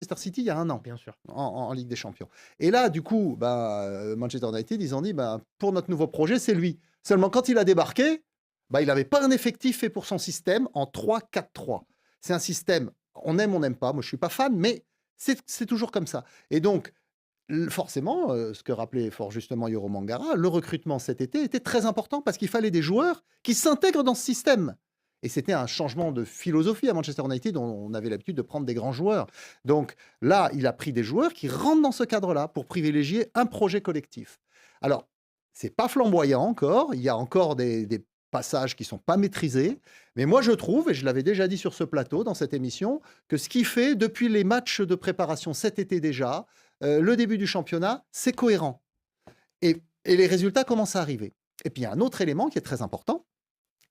Manchester City il y a 1 an Bien sûr. en Ligue des Champions. Et là, du coup, Manchester United, ils ont dit, pour notre nouveau projet, c'est lui. Seulement, quand il a débarqué, il n'avait pas un effectif fait pour son système en 3-4-3. C'est un système, on aime, on n'aime pas. Moi, je ne suis pas fan, mais c'est toujours comme ça. Et donc, forcément, ce que rappelait fort justement Yoro Mangara, le recrutement cet été était très important parce qu'il fallait des joueurs qui s'intègrent dans ce système. Et c'était un changement de philosophie à Manchester United, dont on avait l'habitude de prendre des grands joueurs. Donc là, il a pris des joueurs qui rentrent dans ce cadre-là pour privilégier un projet collectif. Alors, c'est pas flamboyant encore, il y a encore des passages qui sont pas maîtrisés, mais moi je trouve, et je l'avais déjà dit sur ce plateau dans cette émission, que ce qu'il fait depuis les matchs de préparation cet été déjà, le début du championnat, c'est cohérent. Et les résultats commencent à arriver. Et puis il y a un autre élément qui est très important,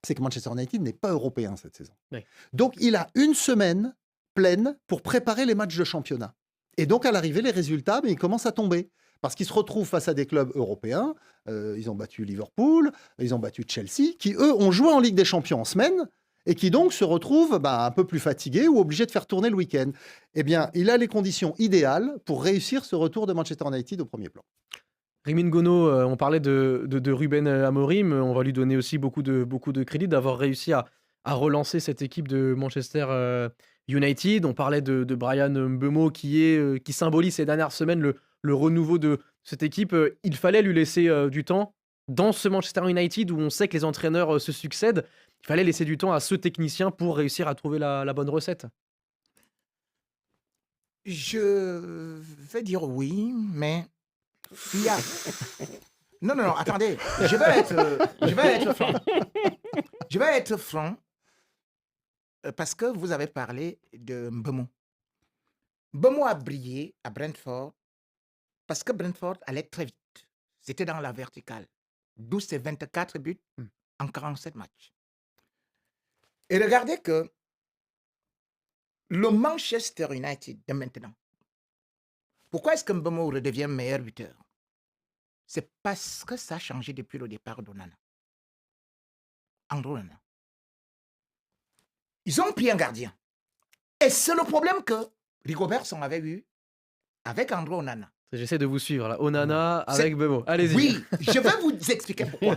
c'est que Manchester United n'est pas européen cette saison. Oui. Donc il a une semaine pleine pour préparer les matchs de championnat. Et donc à l'arrivée, les résultats, ils commencent à tomber. Parce qu'ils se retrouvent face à des clubs européens. Ils ont battu Liverpool, ils ont battu Chelsea, qui eux ont joué en Ligue des Champions en semaine et qui donc se retrouvent un peu plus fatigués ou obligés de faire tourner le week-end. Eh bien, il a les conditions idéales pour réussir ce retour de Manchester United au premier plan. Rimin Gono, on parlait de Ruben Amorim, on va lui donner aussi beaucoup de crédit d'avoir réussi à relancer cette équipe de Manchester United. On parlait de Brian Mbeumo qui symbolise ces dernières semaines le renouveau de cette équipe. Il fallait lui laisser du temps dans ce Manchester United où on sait que les entraîneurs se succèdent. Il fallait laisser du temps à ce technicien pour réussir à trouver la bonne recette. Je vais dire oui, mais il y a... Non, non, non, attendez. Je vais être franc. Je vais être franc parce que vous avez parlé de Mbeumo. Mbeumo a brillé à Brentford parce que Brentford allait très vite. C'était dans la verticale. D'où ses 24 buts en 47 matchs. Et regardez que le Manchester United de maintenant, pourquoi est-ce que Mbeumo redevient meilleur buteur? C'est parce que ça a changé depuis le départ d'Onana. Andrew Onana. Ils ont pris un gardien. Et c'est le problème que Rigobertson avait eu avec Andrew Onana. J'essaie de vous suivre là. Onana avec Mbeumo. Allez-y. Oui, je vais vous expliquer pourquoi.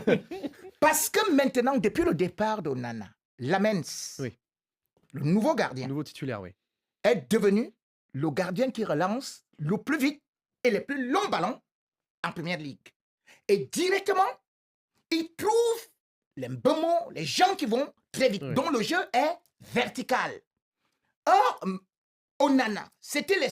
Parce que maintenant, depuis le départ d'Onana, Lamens, Oui. le nouveau gardien, Nouveau titulaire, oui. est devenu le gardien qui relance le plus vite et les plus longs ballons en Première Ligue. Et directement, il trouve les Mbeumo, les gens qui vont très vite, Oui. dont le jeu est vertical. Or, Onana, c'était les